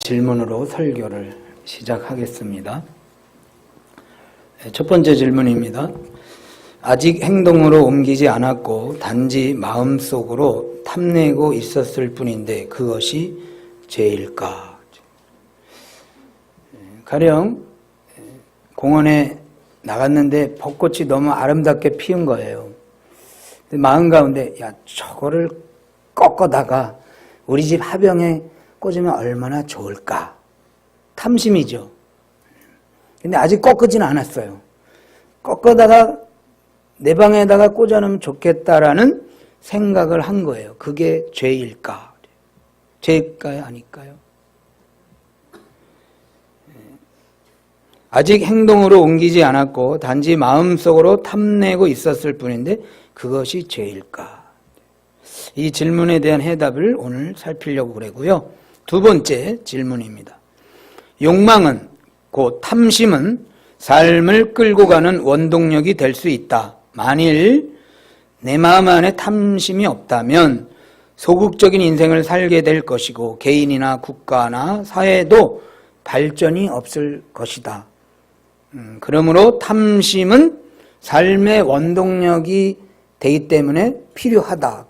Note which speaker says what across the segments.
Speaker 1: 질문으로 설교를 시작하겠습니다. 첫 번째 질문입니다. 아직 행동으로 옮기지 않았고 단지 마음속으로 탐내고 있었을 뿐인데 그것이 죄일까? 가령 공원에 나갔는데 벚꽃이 너무 아름답게 피운 거예요. 근데 마음 가운데 야, 저거를 꺾어다가 우리 집 화병에 꽂으면 얼마나 좋을까? 탐심이죠. 근데 아직 꺾지는 않았어요. 꺾어다가 내 방에다가 꽂아놓으면 좋겠다라는 생각을 한 거예요. 그게 죄일까? 죄일까요? 아닐까요? 아직 행동으로 옮기지 않았고 단지 마음속으로 탐내고 있었을 뿐인데 그것이 죄일까? 이 질문에 대한 해답을 오늘 살피려고 그러고요. 두 번째 질문입니다. 욕망은 곧 탐심은 삶을 끌고 가는 원동력이 될 수 있다. 만일 내 마음 안에 탐심이 없다면 소극적인 인생을 살게 될 것이고 개인이나 국가나 사회도 발전이 없을 것이다. 그러므로 탐심은 삶의 원동력이 되기 때문에 필요하다.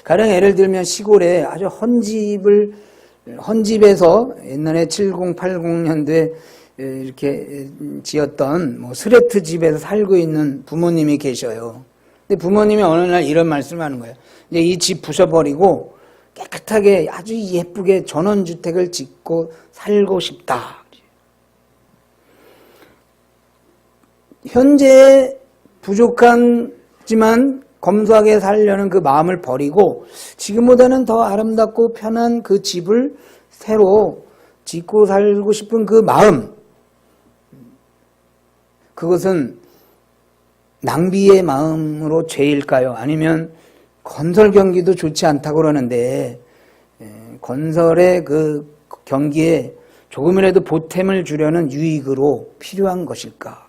Speaker 1: 가령 예를 들면 시골에 아주 헌집에서 옛날에 70, 80년도에 이렇게 지었던 스레트 집에서 살고 있는 부모님이 계셔요. 근데 부모님이 어느 날 이런 말씀을 하는 거예요. 이제 이 집 부숴버리고 깨끗하게 아주 예쁘게 전원주택을 짓고 살고 싶다. 현재 부족하지만 검소하게 살려는 그 마음을 버리고 지금보다는 더 아름답고 편한 그 집을 새로 짓고 살고 싶은 그 마음, 그것은 낭비의 마음으로 죄일까요? 아니면 건설 경기도 좋지 않다고 그러는데 건설의 그 경기에 조금이라도 보탬을 주려는 유익으로 필요한 것일까?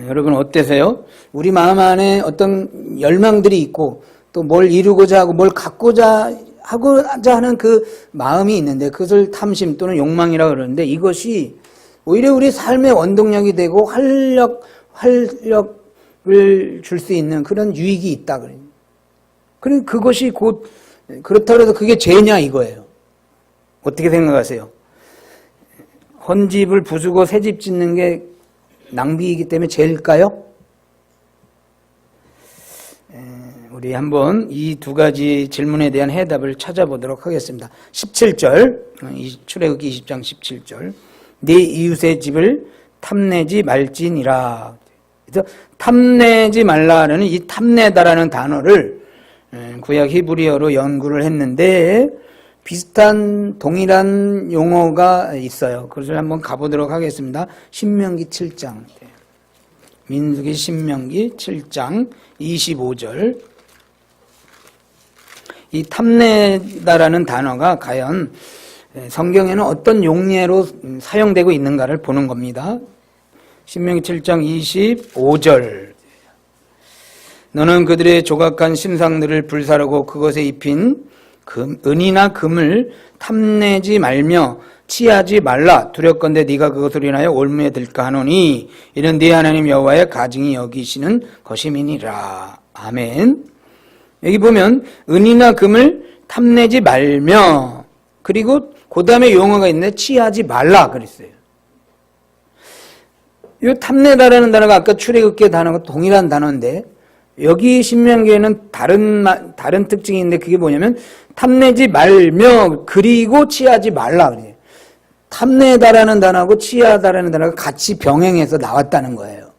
Speaker 1: 여러분 어떠세요? 우리 마음 안에 어떤 열망들이 있고 또 뭘 이루고자 하고 뭘 갖고자 하는 그 마음이 있는데 그것을 탐심 또는 욕망이라고 그러는데 이것이 오히려 우리 삶의 원동력이 되고 활력을 줄 수 있는 그런 유익이 있다 그래요. 그럼 그것이 곧 그렇다고 해서 그게 죄냐 이거예요. 어떻게 생각하세요? 헌집을 부수고 새 집 짓는 게 낭비이기 때문에 죄일까요? 우리 한번 이 두 가지 질문에 대한 해답을 찾아보도록 하겠습니다. 17절, 출애굽기 20장 17절. 네 이웃의 집을 탐내지 말지니라. 그래서 탐내지 말라는 이 탐내다라는 단어를 구약 히브리어로 연구를 했는데 비슷한 동일한 용어가 있어요. 그것을 한번 가보도록 하겠습니다. 신명기 7장, 민수기 신명기 7장 25절. 이 탐내다라는 단어가 과연 성경에는 어떤 용례로 사용되고 있는가를 보는 겁니다. 신명기 7장 25절. 너는 그들의 조각한 신상들을 불사르고 그것에 입힌 은이나 금을 탐내지 말며 취하지 말라. 두렵건대 네가 그것으로 인하여 올무에 들까 하노니 이는 네 하나님 여호와의 가증히 여기시는 것임이니라. 아멘. 여기 보면 은이나 금을 탐내지 말며 그리고 그 다음에 용어가 있는데 취하지 말라 그랬어요. 이 탐내다라는 단어가 아까 출애굽기의 단어가 동일한 단어인데 여기 신명기에는 다른 특징이 있는데 그게 뭐냐면 탐내지 말며 그리고 취하지 말라 그래요. 탐내다라는 단어하고 취하다라는 단어가 같이 병행해서 나왔다는 거예요.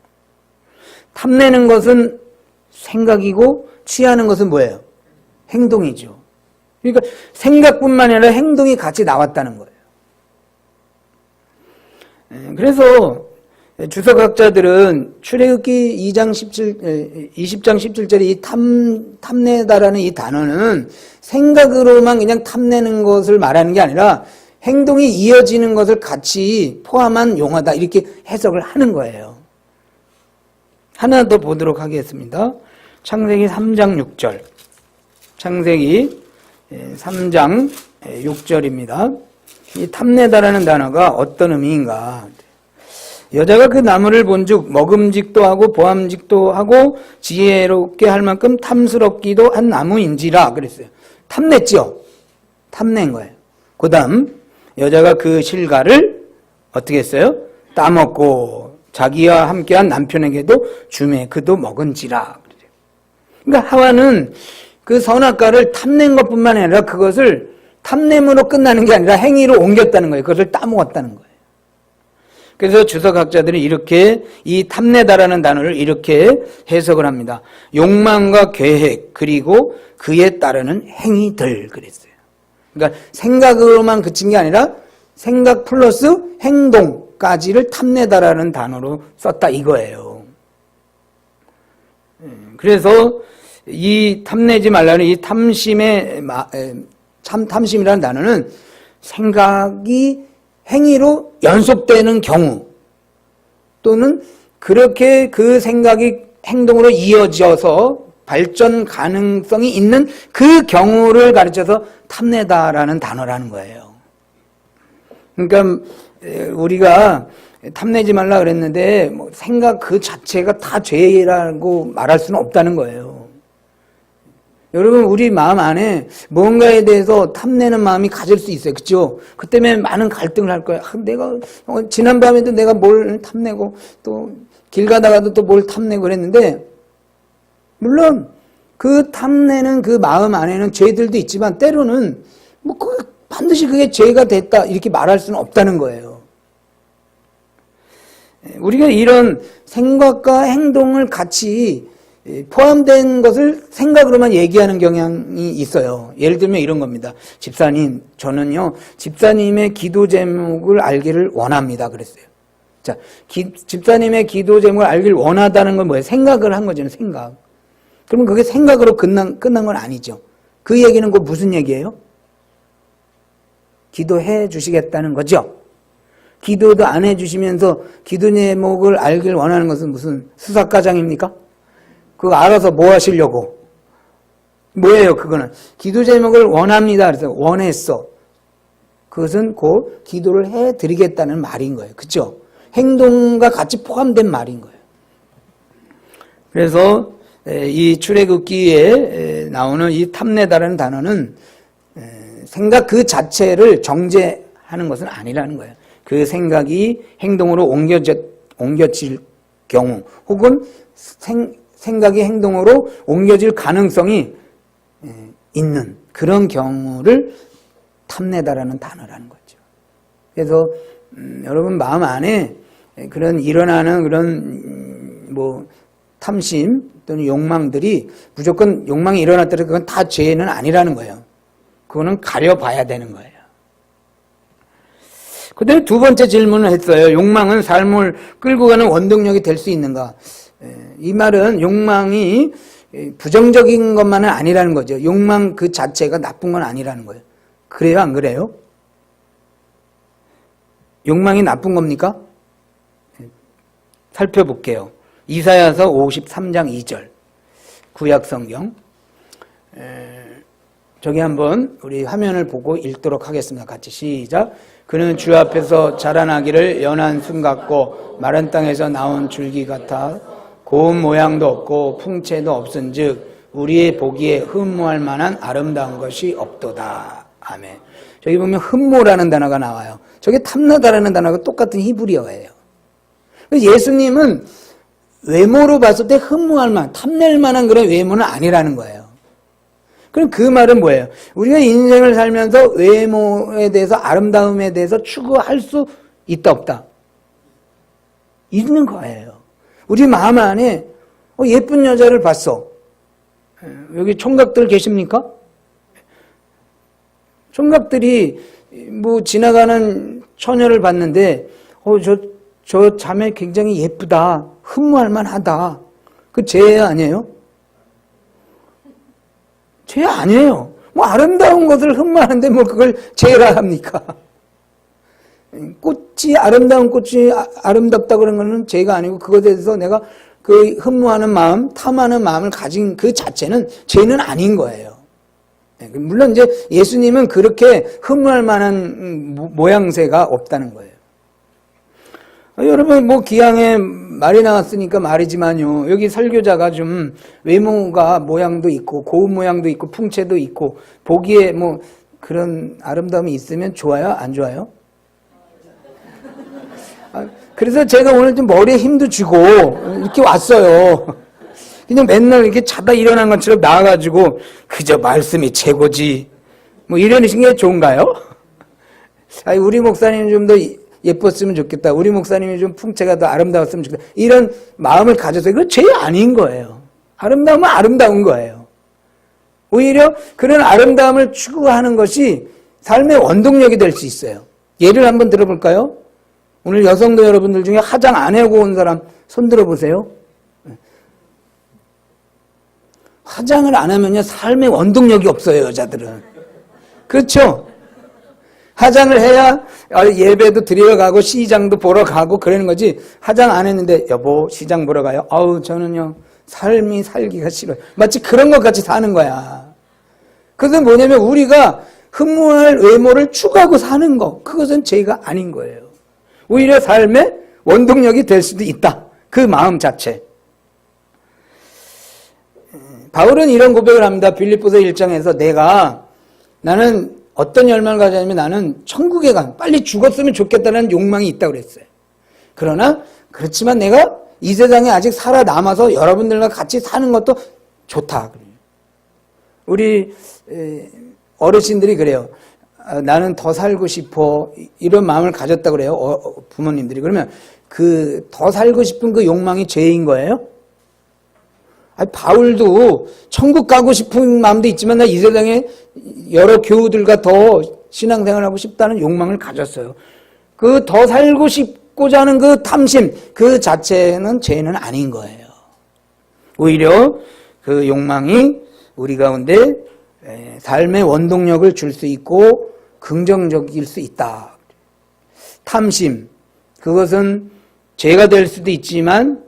Speaker 1: 탐내는 것은 생각이고 취하는 것은 뭐예요? 행동이죠. 그러니까 생각뿐만 아니라 행동이 같이 나왔다는 거예요. 그래서 주석학자들은 출애굽기 20장 17절에 이 탐내다라는 이 단어는 생각으로만 그냥 탐내는 것을 말하는 게 아니라 행동이 이어지는 것을 같이 포함한 용어다 이렇게 해석을 하는 거예요. 하나 더 보도록 하겠습니다. 창세기 3장 6절. 창세기 3장 6절입니다. 이 탐내다라는 단어가 어떤 의미인가? 여자가 그 나무를 본즉 먹음직도 하고 보암직도 하고 지혜롭게 할 만큼 탐스럽기도 한 나무인지라 그랬어요. 탐냈죠? 탐낸 거예요. 그 다음 여자가 그 실과를 어떻게 했어요? 따먹고 자기와 함께한 남편에게도 주매 그도 먹은지라. 그러니까 하와는 그 선악과를 탐낸 것뿐만 아니라 그것을 탐냄으로 끝나는 게 아니라 행위로 옮겼다는 거예요. 그것을 따먹었다는 거예요. 그래서 주석학자들이 이렇게 이 탐내다라는 단어를 이렇게 해석을 합니다. 욕망과 계획 그리고 그에 따르는 행위들 그랬어요. 그러니까 생각으로만 그친 게 아니라 생각 플러스 행동까지를 탐내다라는 단어로 썼다 이거예요. 그래서 이 탐내지 말라는 이 탐심이라는 단어는 생각이 행위로 연속되는 경우 또는 그렇게 그 생각이 행동으로 이어져서 발전 가능성이 있는 그 경우를 가르쳐서 탐내다라는 단어라는 거예요. 그러니까 우리가 탐내지 말라 그랬는데 뭐 생각 그 자체가 다 죄라고 말할 수는 없다는 거예요. 여러분 우리 마음 안에 뭔가에 대해서 탐내는 마음이 가질 수 있어요. 그렇죠? 그 때문에 많은 갈등을 할 거예요. 내가 지난밤에도 내가 뭘 탐내고 또 길 가다가도 또 뭘 탐내고 그랬는데 물론 그 탐내는 그 마음 안에는 죄들도 있지만 때로는 뭐 반드시 그게 죄가 됐다 이렇게 말할 수는 없다는 거예요. 우리가 이런 생각과 행동을 같이 포함된 것을 생각으로만 얘기하는 경향이 있어요. 예를 들면 이런 겁니다. 집사님, 저는요, 집사님의 기도 제목을 알기를 원합니다. 그랬어요. 자, 집사님의 기도 제목을 알기를 원하다는 건 뭐예요? 생각을 한 거죠, 생각. 그러면 그게 생각으로 끝난 건 아니죠. 그 얘기는 그 무슨 얘기예요? 기도해 주시겠다는 거죠. 기도도 안 해주시면서 기도 제목을 알기를 원하는 것은 무슨 수사과장입니까? 그거 알아서 뭐 하시려고? 뭐예요, 그거는? 기도 제목을 원합니다. 그래서 원했어. 그것은 곧 기도를 해드리겠다는 말인 거예요. 그쵸? 행동과 같이 포함된 말인 거예요. 그래서 이 출애굽기에 나오는 이 탐내다라는 단어는 생각 그 자체를 정죄하는 것은 아니라는 거예요. 그 생각이 행동으로 옮겨질 경우 혹은 생각이 행동으로 옮겨질 가능성이 있는 그런 경우를 탐내다라는 단어라는 거죠. 그래서 여러분 마음 안에 그런 일어나는 그런 뭐 탐심 또는 욕망들이 무조건 욕망이 일어났더라도 그건 다 죄는 아니라는 거예요. 그거는 가려봐야 되는 거예요. 그다음에 두 번째 질문을 했어요. 욕망은 삶을 끌고 가는 원동력이 될 수 있는가? 이 말은 욕망이 부정적인 것만은 아니라는 거죠. 욕망 그 자체가 나쁜 건 아니라는 거예요. 그래요, 안 그래요? 욕망이 나쁜 겁니까? 살펴볼게요. 이사야서 53장 2절 구약성경 저기 한번 우리 화면을 보고 읽도록 하겠습니다. 같이 시작. 그는 주 앞에서 자라나기를 연한 순 같고 마른 땅에서 나온 줄기 같아 고운 모양도 없고 풍채도 없은즉 우리의 보기에 흠모할 만한 아름다운 것이 없도다. 아멘. 저기 보면 흠모라는 단어가 나와요. 저게 탐나다라는 단어가 똑같은 히브리어예요. 예수님은 외모로 봤을 때 흠모할 만한, 탐낼 만한 그런 외모는 아니라는 거예요. 그럼 그 말은 뭐예요? 우리가 인생을 살면서 외모에 대해서 아름다움에 대해서 추구할 수 있다 없다? 있는 거예요. 우리 마음 안에 예쁜 여자를 봤어. 여기 총각들 계십니까? 총각들이 뭐 지나가는 처녀를 봤는데 저 자매 굉장히 예쁘다. 흠모할 만하다. 그 죄 아니에요? 죄 아니에요. 뭐 아름다운 것을 흠모하는데 뭐 그걸 죄라 합니까? 꽃이 아름다운 꽃이 아름답다 그런 거는 죄가 아니고 그것에 대해서 내가 그 흠모하는 마음, 탐하는 마음을 가진 그 자체는 죄는 아닌 거예요. 물론 이제 예수님은 그렇게 흠모할 만한 모양새가 없다는 거예요. 여러분, 뭐 기왕에 말이 나왔으니까 말이지만요, 여기 설교자가 좀 외모가 모양도 있고 고운 모양도 있고 풍채도 있고 보기에 뭐 그런 아름다움이 있으면 좋아요? 안 좋아요? 그래서 제가 오늘 좀 머리에 힘도 주고 이렇게 왔어요. 그냥 맨날 이렇게 자다 일어난 것처럼 나와가지고 그저 말씀이 최고지 뭐 이러는 게 좋은가요? 아니, 우리 목사님 좀 더 예뻤으면 좋겠다. 우리 목사님이 좀 풍채가 더 아름다웠으면 좋겠다. 이런 마음을 가져서 이거 죄 아닌 거예요. 아름다움은 아름다운 거예요. 오히려 그런 아름다움을 추구하는 것이 삶의 원동력이 될 수 있어요. 예를 한번 들어볼까요? 오늘 여성도 여러분들 중에 화장 안 하고 온 사람 손 들어보세요. 화장을 안 하면요, 삶의 원동력이 없어요, 여자들은. 그렇죠? 화장을 해야 예배도 드리러 가고 시장도 보러 가고 그러는 거지. 화장 안 했는데 여보 시장 보러 가요? 아우 저는요 삶이 살기가 싫어요. 마치 그런 것 같이 사는 거야. 그것은 뭐냐면 우리가 흠모할 외모를 추구하고 사는 거, 그것은 죄가 아닌 거예요. 오히려 삶의 원동력이 될 수도 있다. 그 마음 자체. 바울은 이런 고백을 합니다. 빌립보서 1장에서 나는 어떤 열망을 가지냐면 나는 천국에 빨리 죽었으면 좋겠다는 욕망이 있다고 그랬어요. 그러나 그렇지만 내가 이 세상에 아직 살아남아서 여러분들과 같이 사는 것도 좋다. 우리 어르신들이 그래요. 나는 더 살고 싶어. 이런 마음을 가졌다고 그래요. 부모님들이. 그러면 그 더 살고 싶은 그 욕망이 죄인 거예요? 아니, 바울도 천국 가고 싶은 마음도 있지만 나 이 세상에 여러 교우들과 더 신앙생활하고 싶다는 욕망을 가졌어요. 그 더 살고 싶고자 하는 그 탐심, 그 자체는 죄는 아닌 거예요. 오히려 그 욕망이 우리 가운데 삶의 원동력을 줄 수 있고 긍정적일 수 있다. 탐심, 그것은 죄가 될 수도 있지만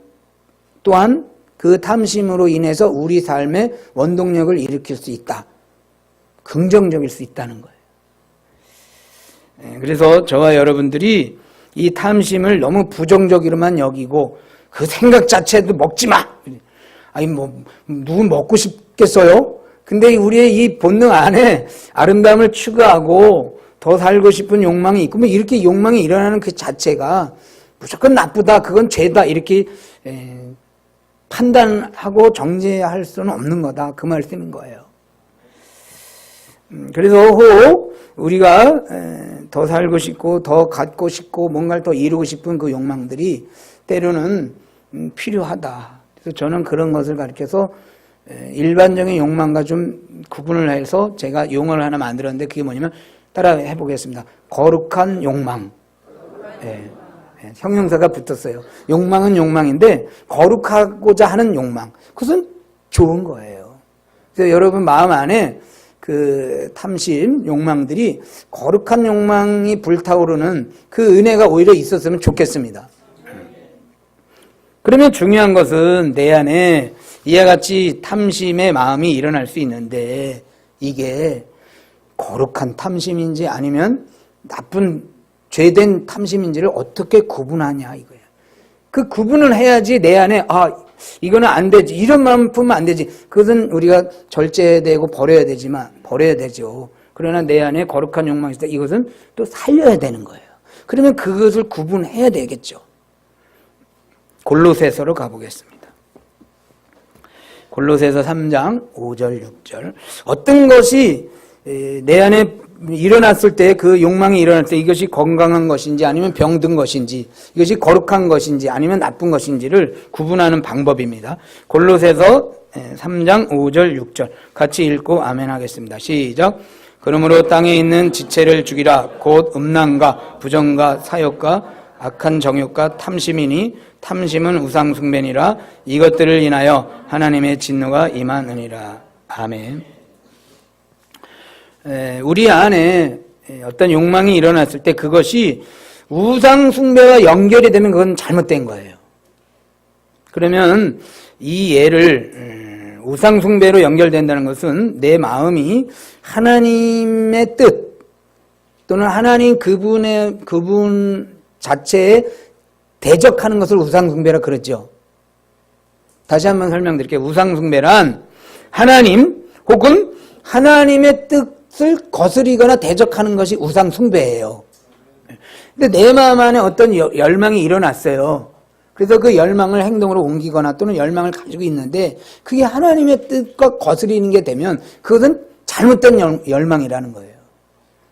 Speaker 1: 또한 그 탐심으로 인해서 우리 삶의 원동력을 일으킬 수 있다. 긍정적일 수 있다는 거예요. 그래서 저와 여러분들이 이 탐심을 너무 부정적으로만 여기고 그 생각 자체도 먹지 마. 아니 뭐 누군 먹고 싶겠어요? 근데 우리의 이 본능 안에 아름다움을 추구하고 더 살고 싶은 욕망이 있고 뭐 이렇게 욕망이 일어나는 그 자체가 무조건 나쁘다. 그건 죄다. 이렇게 판단하고 정죄할 수는 없는 거다. 그 말씀인 거예요. 그래서 혹 우리가 더 살고 싶고 더 갖고 싶고 뭔가를 더 이루고 싶은 그 욕망들이 때로는 필요하다. 그래서 저는 그런 것을 가르쳐서 일반적인 욕망과 좀 구분을 해서 제가 용어를 하나 만들었는데 그게 뭐냐면 따라 해보겠습니다. 거룩한 욕망. 형용사가 붙었어요. 욕망은 욕망인데 거룩하고자 하는 욕망. 그것은 좋은 거예요. 그래서 여러분 마음 안에 그 탐심, 욕망들이 거룩한 욕망이 불타오르는 그 은혜가 오히려 있었으면 좋겠습니다. 그러면 중요한 것은 내 안에 이와 같이 탐심의 마음이 일어날 수 있는데 이게 거룩한 탐심인지 아니면 나쁜 죄된 탐심인지를 어떻게 구분하냐 이거야. 그 구분을 해야지 내 안에 이거는 안 되지. 이런 마음 품으면 안 되지. 그것은 우리가 절제되고 버려야 되죠. 그러나 내 안에 거룩한 욕망이 있다. 이것은 또 살려야 되는 거예요. 그러면 그것을 구분해야 되겠죠. 골로새서로 가보겠습니다. 골로새서 3장 5절 6절. 어떤 것이 내 안에 일어났을 때 그 욕망이 일어날 때 이것이 건강한 것인지 아니면 병든 것인지 이것이 거룩한 것인지 아니면 나쁜 것인지를 구분하는 방법입니다. 골로새서 3장 5절 6절 같이 읽고 아멘 하겠습니다. 시작. 그러므로 땅에 있는 지체를 죽이라. 곧 음란과 부정과 사욕과 악한 정욕과 탐심이니 탐심은 우상 숭배니라. 이것들을 인하여 하나님의 진노가 임하느니라. 아멘. 우리 안에 어떤 욕망이 일어났을 때 그것이 우상 숭배와 연결이 되면 그건 잘못된 거예요. 그러면 이 예를 우상숭배로 연결된다는 것은 내 마음이 하나님의 뜻 또는 하나님 그분 자체에 대적하는 것을 우상숭배라 그러죠. 다시 한번 설명드릴게요. 우상숭배란 하나님 혹은 하나님의 뜻을 거스리거나 대적하는 것이 우상숭배예요. 근데 내 마음 안에 어떤 열망이 일어났어요. 그래서 그 열망을 행동으로 옮기거나 또는 열망을 가지고 있는데 그게 하나님의 뜻과 거스리는 게 되면 그것은 잘못된 열망이라는 거예요.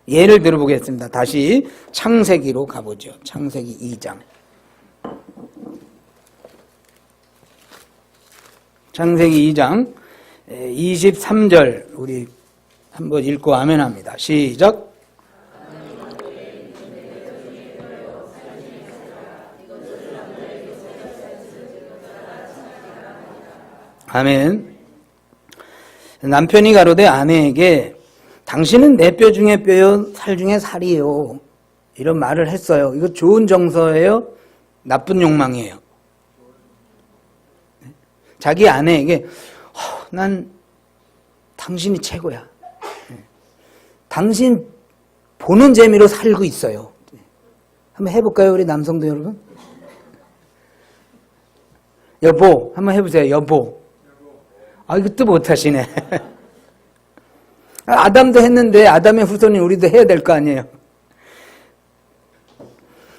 Speaker 1: 예를 들어보겠습니다. 다시 창세기로 가보죠. 창세기 2장. 창세기 2장 23절 우리 한번 읽고 아멘 합니다. 시작. 아멘. 남편이 가로되 아내에게 당신은 내 뼈 중에 뼈요 살 중에 살이요. 이런 말을 했어요. 이거 좋은 정서예요? 나쁜 욕망이에요? 자기 아내에게 난 당신이 최고야. 당신 보는 재미로 살고 있어요. 한번 해볼까요, 우리 남성도 여러분? 여보, 한번 해보세요. 여보. 아, 이것도 못하시네. 아담도 했는데 아담의 후손인 우리도 해야 될 거 아니에요.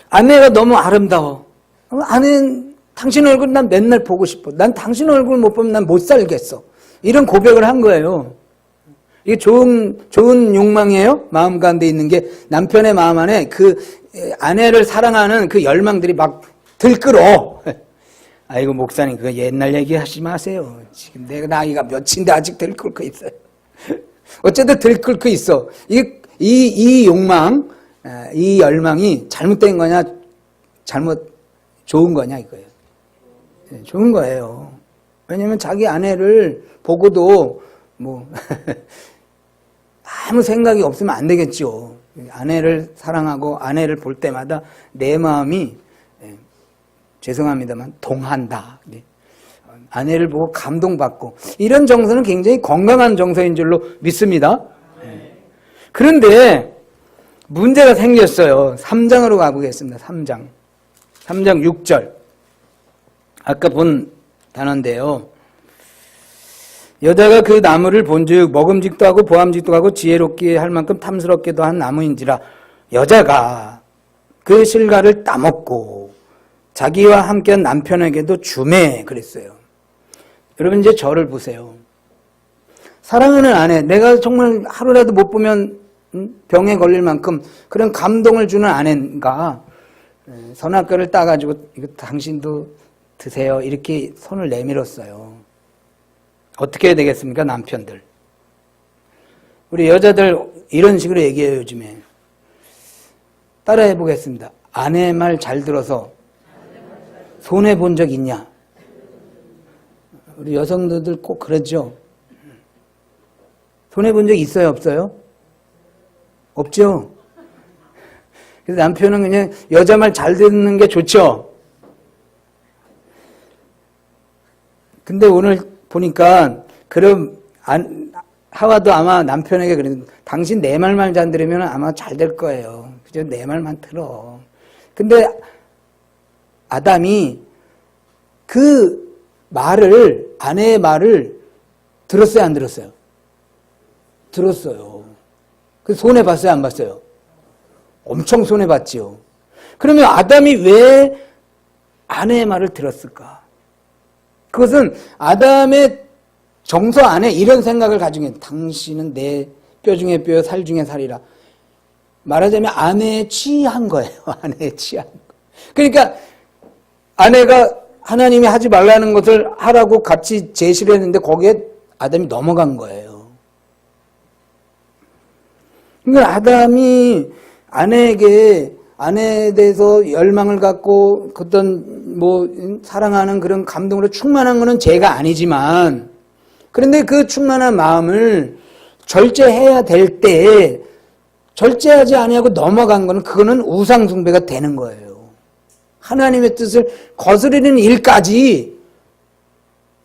Speaker 1: 아내가 너무 아름다워. 아내는 당신 얼굴 난 맨날 보고 싶어. 난 당신 얼굴 못 보면 난 못 살겠어. 이런 고백을 한 거예요. 이게 좋은 욕망이에요? 마음 가운데 있는 게 남편의 마음 안에 그 아내를 사랑하는 그 열망들이 막 들끓어. 아이고 목사님 그거 옛날 얘기 하지 마세요. 지금 내가 나이가 몇인데 아직 들끓고 있어요. 어쨌든 들끓고 있어. 이 욕망, 이 열망이 잘못된 거냐, 좋은 거냐 이거예요. 좋은 거예요. 왜냐면 자기 아내를 보고도 뭐 아무 생각이 없으면 안 되겠죠. 아내를 사랑하고 아내를 볼 때마다 내 마음이 죄송합니다만 동한다. 아내를 보고 감동받고 이런 정서는 굉장히 건강한 정서인 줄로 믿습니다. 그런데 문제가 생겼어요. 3장으로 가보겠습니다. 3장 6절 아까 본 단어인데요. 여자가 그 나무를 본즉 먹음직도 하고 보암직도 하고 지혜롭게 할 만큼 탐스럽게도 한 나무인지라 여자가 그 실과를 따먹고 자기와 함께한 남편에게도 주매 그랬어요. 여러분 이제 저를 보세요. 사랑하는 아내, 내가 정말 하루라도 못 보면 병에 걸릴 만큼 그런 감동을 주는 아내가 선악과를 따가지고 이거 당신도 드세요 이렇게 손을 내밀었어요. 어떻게 해야 되겠습니까? 남편들. 우리 여자들 이런 식으로 얘기해요 요즘에. 따라해 보겠습니다. 아내 말 잘 들어서 손해본 적 있냐? 우리 여성들 꼭 그러죠? 손해본 적 있어요? 없어요? 없죠? 그래서 남편은 그냥 여자 말 잘 듣는 게 좋죠? 근데 오늘 보니까 그럼 하와도 아마 남편에게 그래 당신 내 말만 잘 들으면 아마 잘 될 거예요. 그죠? 내 말만 들어. 근데 아담이 그 말을 아내의 말을 들었어요, 안 들었어요? 들었어요. 그 손해 봤어요, 안 봤어요? 엄청 손해 봤지요. 그러면 아담이 왜 아내의 말을 들었을까? 그것은 아담의 정서 안에 이런 생각을 가지고 있는 당신은 내 뼈 중에 뼈, 살 중에 살이라. 말하자면 아내에 취한 거예요. 아내에 취한 거. 그러니까 아내가 하나님이 하지 말라는 것을 하라고 같이 제시를 했는데 거기에 아담이 넘어간 거예요. 그러니까 아담이 아내에 대해서 열망을 갖고 어떤 사랑하는 그런 감동으로 충만한 것은 죄가 아니지만 그런데 그 충만한 마음을 절제해야 될 때 절제하지 아니하고 넘어간 것은 그거는 우상숭배가 되는 거예요. 하나님의 뜻을 거스르는 일까지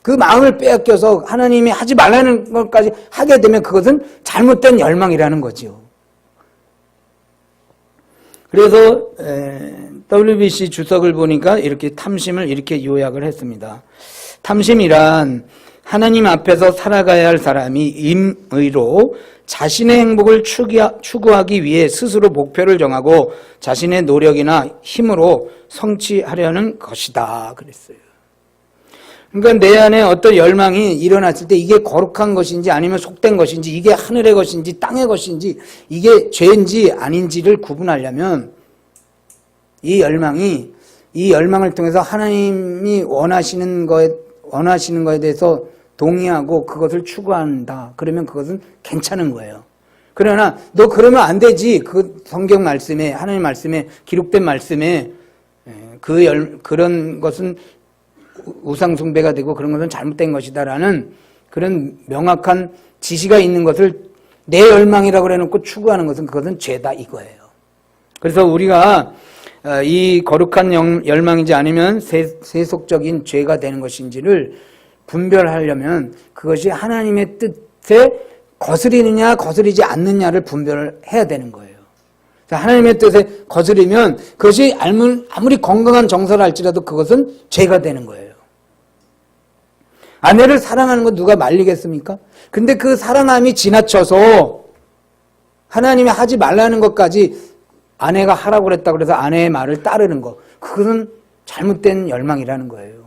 Speaker 1: 그 마음을 빼앗겨서 하나님이 하지 말라는 것까지 하게 되면 그것은 잘못된 열망이라는 거지요. 그래서 WBC 주석을 보니까 이렇게 탐심을 이렇게 요약을 했습니다. 탐심이란 하나님 앞에서 살아가야 할 사람이 임의로 자신의 행복을 추구하기 위해 스스로 목표를 정하고 자신의 노력이나 힘으로 성취하려는 것이다 그랬어요. 그러니까 내 안에 어떤 열망이 일어났을 때 이게 거룩한 것인지 아니면 속된 것인지 이게 하늘의 것인지 땅의 것인지 이게 죄인지 아닌지를 구분하려면 이 열망을 통해서 하나님이 원하시는 거에 대해서 동의하고 그것을 추구한다. 그러면 그것은 괜찮은 거예요. 그러나 너 그러면 안 되지. 그 성경 말씀에 하나님 말씀에 기록된 말씀에 그런 것은 우상 숭배가 되고 그런 것은 잘못된 것이다라는 그런 명확한 지시가 있는 것을 내 열망이라고 해놓고 추구하는 것은 그것은 죄다 이거예요. 그래서 우리가 이 거룩한 열망인지 아니면 세속적인 죄가 되는 것인지를 분별하려면 그것이 하나님의 뜻에 거스리느냐 거스리지 않느냐를 분별해야 되는 거예요. 하나님의 뜻에 거스리면 그것이 아무리 건강한 정서를 할지라도 그것은 죄가 되는 거예요. 아내를 사랑하는 거 누가 말리겠습니까? 근데 그 사랑함이 지나쳐서 하나님이 하지 말라는 것까지 아내가 하라고 그랬다고 해서 아내의 말을 따르는 거, 그것은 잘못된 열망이라는 거예요.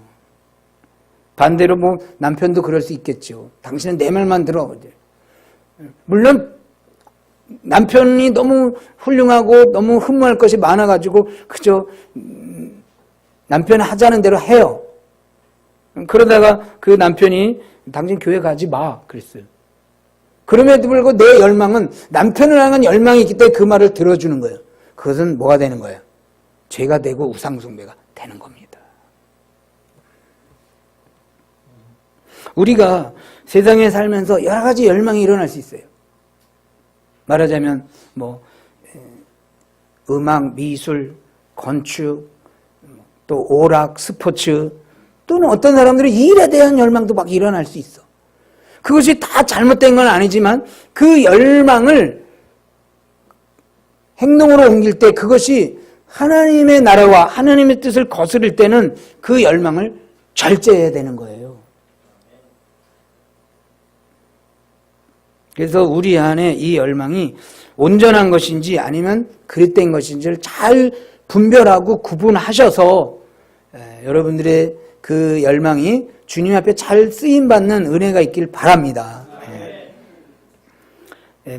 Speaker 1: 반대로 뭐 남편도 그럴 수 있겠죠. 당신은 내 말만 들어. 물론 남편이 너무 훌륭하고 너무 흠모할 것이 많아가지고 그저 남편이 하자는 대로 해요. 그러다가 그 남편이 당신 교회 가지 마 그랬어요. 그럼에도 불구하고 내 열망은 남편을 향한 열망이 있기 때문에 그 말을 들어주는 거예요. 그것은 뭐가 되는 거예요? 죄가 되고 우상숭배가 되는 겁니다. 우리가 세상에 살면서 여러 가지 열망이 일어날 수 있어요. 말하자면 뭐 음악, 미술, 건축, 또 오락, 스포츠, 또는 어떤 사람들은 일에 대한 열망도 막 일어날 수 있어. 그것이 다 잘못된 건 아니지만 그 열망을 행동으로 옮길 때 그것이 하나님의 나라와 하나님의 뜻을 거스릴 때는 그 열망을 절제해야 되는 거예요. 그래서 우리 안에 이 열망이 온전한 것인지 아니면 그릇된 것인지를 잘 분별하고 구분하셔서 여러분들의 그 열망이 주님 앞에 잘 쓰임받는 은혜가 있길 바랍니다.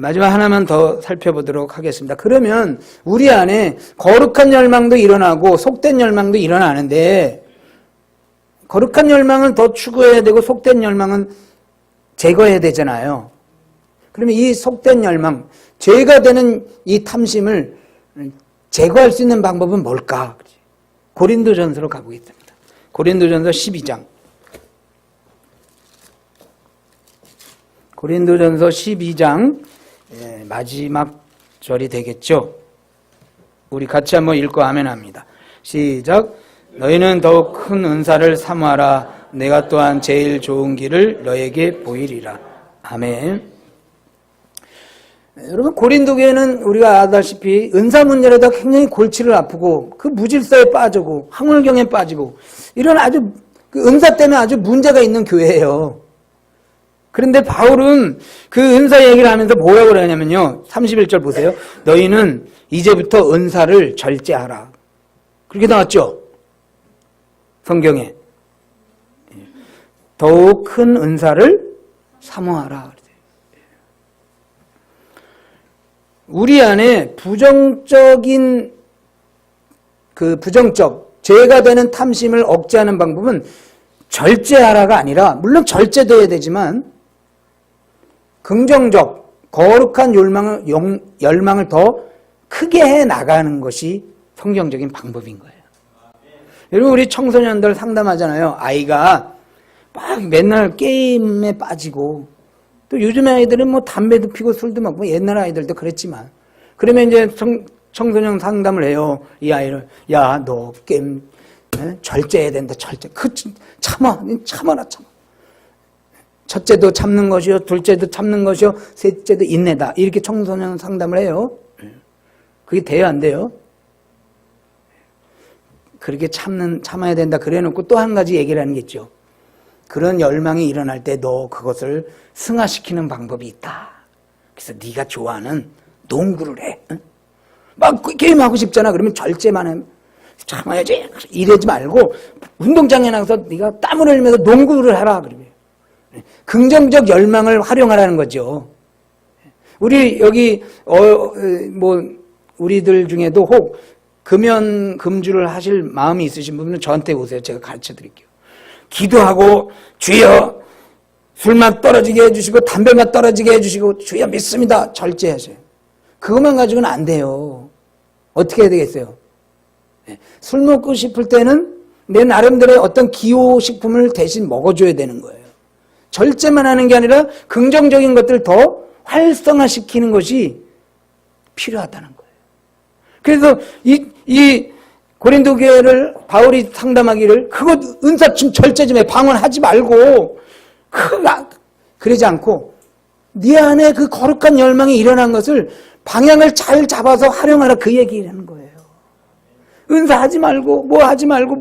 Speaker 1: 마지막 하나만 더 살펴보도록 하겠습니다. 그러면 우리 안에 거룩한 열망도 일어나고 속된 열망도 일어나는데 거룩한 열망은 더 추구해야 되고 속된 열망은 제거해야 되잖아요. 그러면 이 속된 열망, 죄가 되는 이 탐심을 제거할 수 있는 방법은 뭘까? 고린도전서로 가보겠습니다. 고린도전서 12장. 고린도전서 12장 마지막 절이 되겠죠. 우리 같이 한번 읽고 아멘 합니다. 시작. 너희는 더욱 큰 은사를 사모하라. 내가 또한 제일 좋은 길을 너에게 보이리라. 아멘. 여러분, 고린도 교회는 우리가 아다시피 은사 문제로다 굉장히 골치를 아프고 그 무질서에 빠지고 황홀경에 빠지고 이런 아주 그 은사 때문에 아주 문제가 있는 교회예요. 그런데 바울은 그 은사 얘기를 하면서 뭐라고 그러냐면요. 31절 보세요. 너희는 이제부터 은사를 절제하라. 그렇게 나왔죠? 성경에. 더욱 큰 은사를 사모하라. 우리 안에 부정적 죄가 되는 탐심을 억제하는 방법은 절제하라가 아니라 물론 절제돼야 되지만 긍정적 거룩한 열망을 더 크게 해 나가는 것이 성경적인 방법인 거예요. 여러분, 우리 청소년들 상담하잖아요. 아이가 막 맨날 게임에 빠지고 또 요즘 아이들은 뭐 담배도 피고 술도 먹고 옛날 아이들도 그랬지만 그러면 이제 청소년 상담을 해요. 이 아이를 야, 너 게임 절제해야 된다. 절제. 참아라. 첫째도 참는 것이요, 둘째도 참는 것이요, 셋째도 인내다. 이렇게 청소년 상담을 해요. 그게 돼요, 안 돼요? 그렇게 참아야 된다 그래 놓고 또 한 가지 얘기를 하는 게 있죠. 그런 열망이 일어날 때 너 그것을 승화시키는 방법이 있다. 그래서 네가 좋아하는 농구를 해. 응? 막 게임하고 싶잖아. 그러면 절제만 해. 참아야지. 이러지 말고 운동장에 나가서 네가 땀을 흘리면서 농구를 하라. 그러면 긍정적 열망을 활용하라는 거죠. 우리 여기 우리들 중에도 혹 금연금주를 하실 마음이 있으신 분은 저한테 오세요. 제가 가르쳐 드릴게요. 기도하고 주여 술맛 떨어지게 해주시고 담배맛 떨어지게 해주시고 주여 믿습니다. 절제하세요. 그것만 가지고는 안 돼요. 어떻게 해야 되겠어요? 술 먹고 싶을 때는 내 나름대로의 어떤 기호식품을 대신 먹어줘야 되는 거예요. 절제만 하는 게 아니라 긍정적인 것들을 더 활성화시키는 것이 필요하다는 거예요. 그래서 이 고린도 교회를 바울이 상담하기를 그거 은사 좀 절제 좀 해. 방언하지 말고 그러지 않고 네 안에 그 거룩한 열망이 일어난 것을 방향을 잘 잡아서 활용하라 그 얘기를 하는 거예요. 은사하지 말고 뭐 하지 말고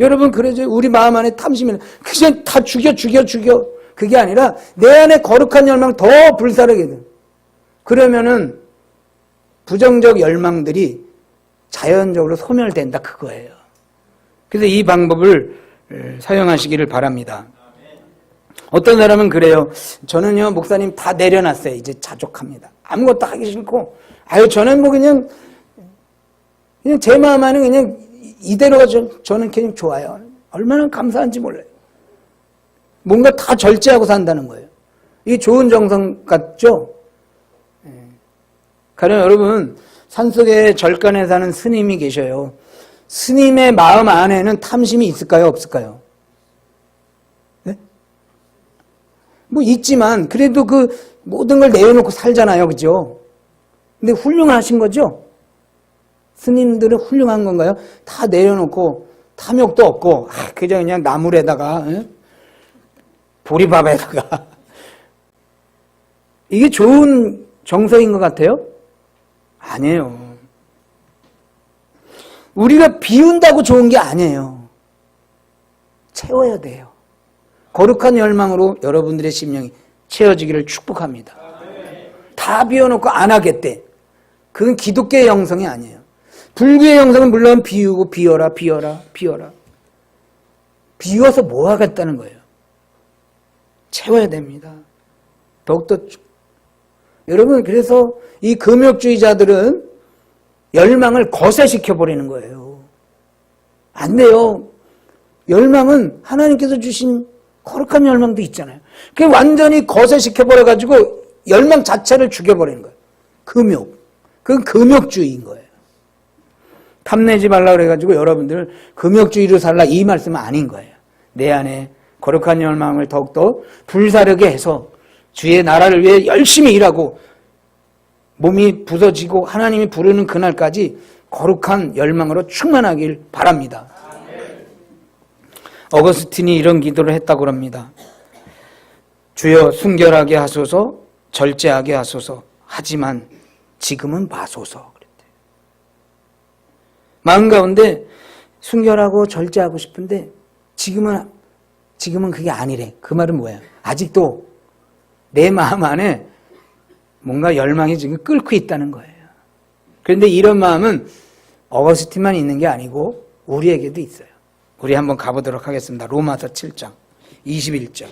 Speaker 1: 여러분 그래서 우리 마음 안에 탐심이 그냥 다 죽여 그게 아니라 내 안에 거룩한 열망을 더 불사르게 돼. 그러면은 부정적 열망들이 자연적으로 소멸된다 그거예요. 그래서 이 방법을 사용하시기를 바랍니다. 어떤 사람은 그래요. 저는요 목사님 다 내려놨어요. 이제 자족합니다. 아무것도 하기 싫고 저는 뭐 그냥 제 마음 안에 그냥 이대로가 저는 그냥 좋아요. 얼마나 감사한지 몰라요. 뭔가 다 절제하고 산다는 거예요. 이게 좋은 정성 같죠? 가령 여러분 산속에 절간에 사는 스님이 계셔요. 스님의 마음 안에는 탐심이 있을까요? 없을까요? 네? 뭐 있지만 그래도 그 모든 걸 내어놓고 살잖아요. 그죠? 근데 훌륭하신 거죠? 스님들은 훌륭한 건가요? 다 내려놓고 탐욕도 없고 그냥 나물에다가 보리밥에다가 이게 좋은 정서인 것 같아요? 아니에요. 우리가 비운다고 좋은 게 아니에요. 채워야 돼요. 거룩한 열망으로 여러분들의 심령이 채워지기를 축복합니다. 다 비워놓고 안 하겠대. 그건 기독교의 영성이 아니에요. 불교의 영성은 물론 비우고 비워라. 비워서 뭐 하겠다는 거예요. 채워야 됩니다. 더욱더 여러분 그래서 이 금욕주의자들은 열망을 거세시켜버리는 거예요. 안 돼요. 열망은 하나님께서 주신 거룩한 열망도 있잖아요. 그게 완전히 거세시켜버려가지고 열망 자체를 죽여버리는 거예요. 금욕. 그건 금욕주의인 거예요. 탐내지 말라 그래가지고 여러분들 금욕주의로 살라 이 말씀은 아닌 거예요. 내 안에 거룩한 열망을 더욱더 불사르게 해서 주의 나라를 위해 열심히 일하고 몸이 부서지고 하나님이 부르는 그날까지 거룩한 열망으로 충만하길 바랍니다. 어거스틴이 이런 기도를 했다고 합니다. 주여 순결하게 하소서, 절제하게 하소서. 하지만 지금은 마소서. 그랬대요. 마음 가운데 순결하고 절제하고 싶은데 지금은 그게 아니래. 그 말은 뭐예요? 아직도 내 마음 안에 뭔가 열망이 지금 끓고 있다는 거예요. 그런데 이런 마음은 어거스틴만 있는 게 아니고 우리에게도 있어요. 우리 한번 가보도록 하겠습니다. 로마서 7장 21절.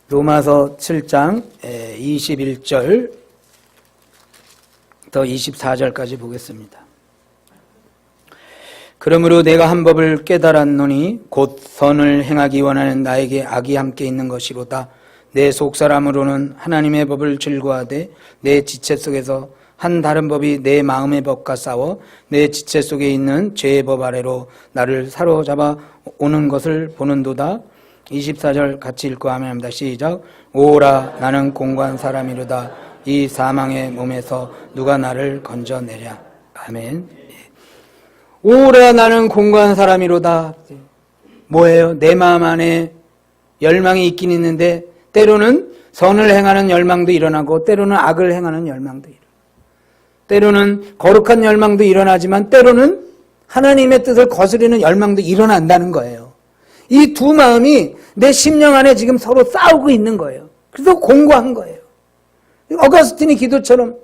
Speaker 1: 로마서 7장 21절 더 24절까지 보겠습니다. 그러므로 내가 한 법을 깨달았노니 곧 선을 행하기 원하는 나에게 악이 함께 있는 것이로다. 내 속사람으로는 하나님의 법을 즐거워하되 내 지체 속에서 한 다른 법이 내 마음의 법과 싸워 내 지체 속에 있는 죄의 법 아래로 나를 사로잡아 오는 것을 보는도다. 24절 같이 읽고 아멘합니다. 시작. 오라 나는 공고한 사람이로다. 이 사망의 몸에서 누가 나를 건져내랴. 아멘. 오라 나는 공고한 사람이로다. 뭐예요? 내 마음 안에 열망이 있긴 있는데 때로는 선을 행하는 열망도 일어나고 때로는 악을 행하는 열망도 일어나고 때로는 거룩한 열망도 일어나지만 때로는 하나님의 뜻을 거스르는 열망도 일어난다는 거예요. 이 두 마음이 내 심령 안에 지금 서로 싸우고 있는 거예요. 그래서 공고한 거예요. 어거스틴이 기도처럼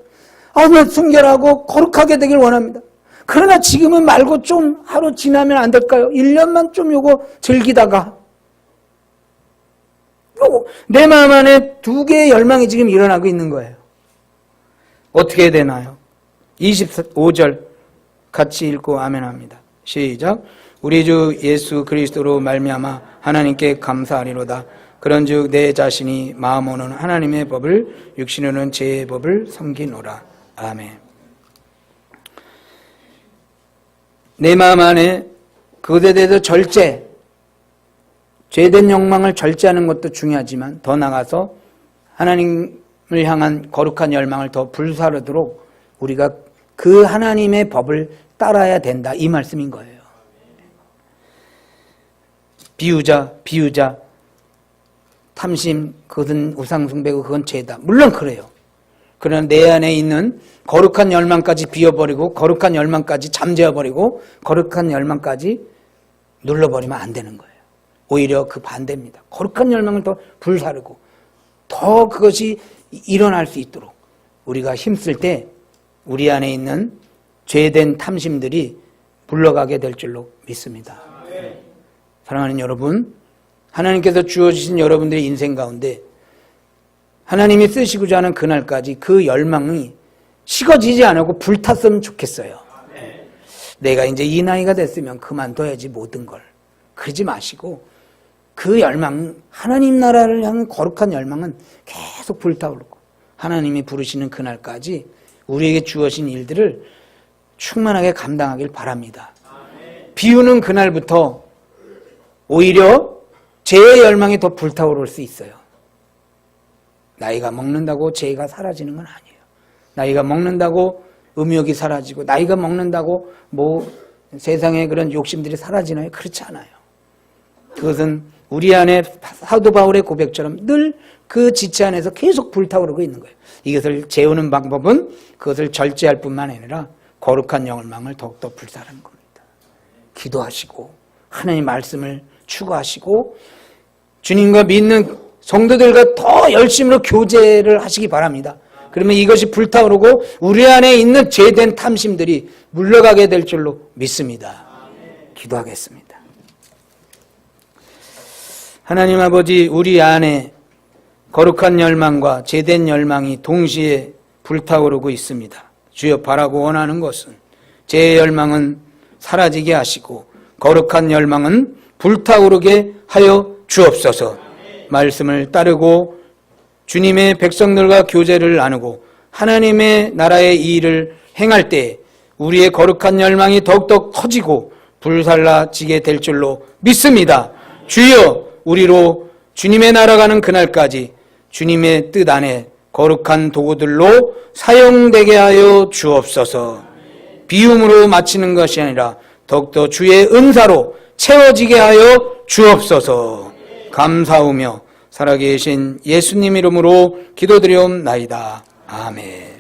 Speaker 1: 나 순결하고 거룩하게 되길 원합니다. 그러나 지금은 말고 좀 하루 지나면 안 될까요? 1년만 좀 요거 즐기다가 내 마음 안에 두 개의 열망이 지금 일어나고 있는 거예요. 어떻게 해야 되나요? 25절 같이 읽고 아멘 합니다. 시작. 우리 주 예수 그리스도로 말미암아 하나님께 감사하리로다. 그런즉 내 자신이 마음으로는 하나님의 법을 육신으로는 제 법을 섬기노라. 아멘. 내 마음 안에 그것에 대해서 죄된 욕망을 절제하는 것도 중요하지만 더 나아가서 하나님을 향한 거룩한 열망을 더 불사르도록 우리가 그 하나님의 법을 따라야 된다, 이 말씀인 거예요. 비우자, 탐심, 그것은 우상숭배고 그건 죄다. 물론 그래요. 그러나 내 안에 있는 거룩한 열망까지 비워버리고 거룩한 열망까지 잠재워버리고 거룩한 열망까지 눌러버리면 안 되는 거예요. 오히려 그 반대입니다. 거룩한 열망을 더 불사르고 더 그것이 일어날 수 있도록 우리가 힘쓸 때 우리 안에 있는 죄된 탐심들이 물러가게 될 줄로 믿습니다. 사랑하는 여러분, 하나님께서 주어주신 여러분들의 인생 가운데 하나님이 쓰시고자 하는 그날까지 그 열망이 식어지지 않고 불탔으면 좋겠어요. 내가 이제 이 나이가 됐으면 그만둬야지 모든 걸. 그러지 마시고 그 열망, 하나님 나라를 향한 거룩한 열망은 계속 불타오르고 하나님이 부르시는 그날까지 우리에게 주어진 일들을 충만하게 감당하길 바랍니다. 비우는 그날부터 오히려 죄의 열망이 더 불타오를 수 있어요. 나이가 먹는다고 죄가 사라지는 건 아니에요. 나이가 먹는다고 음욕이 사라지고 나이가 먹는다고 세상의 그런 욕심들이 사라지나요? 그렇지 않아요. 그것은 우리 안에 사도 바울의 고백처럼 늘 그 지체 안에서 계속 불타오르고 있는 거예요. 이것을 재우는 방법은 그것을 절제할 뿐만 아니라 거룩한 열망을 더욱더 불사르는 겁니다. 기도하시고 하나님 말씀을 추구하시고 주님과 믿는 성도들과 더 열심으로 교제를 하시기 바랍니다. 그러면 이것이 불타오르고 우리 안에 있는 죄된 탐심들이 물러가게 될 줄로 믿습니다. 기도하겠습니다. 하나님 아버지, 우리 안에 거룩한 열망과 죄된 열망이 동시에 불타오르고 있습니다. 주여, 바라고 원하는 것은 죄의 열망은 사라지게 하시고 거룩한 열망은 불타오르게 하여 주옵소서. 말씀을 따르고 주님의 백성들과 교제를 나누고 하나님의 나라의 일을 행할 때 우리의 거룩한 열망이 더욱더 커지고 불살라지게 될 줄로 믿습니다. 주여, 우리로 주님의 나라 가는 그날까지 주님의 뜻 안에 거룩한 도구들로 사용되게 하여 주옵소서. 비움으로 마치는 것이 아니라 더욱더 주의 은사로 채워지게 하여 주옵소서. 감사하며 살아계신 예수님 이름으로 기도드리옵나이다. 아멘.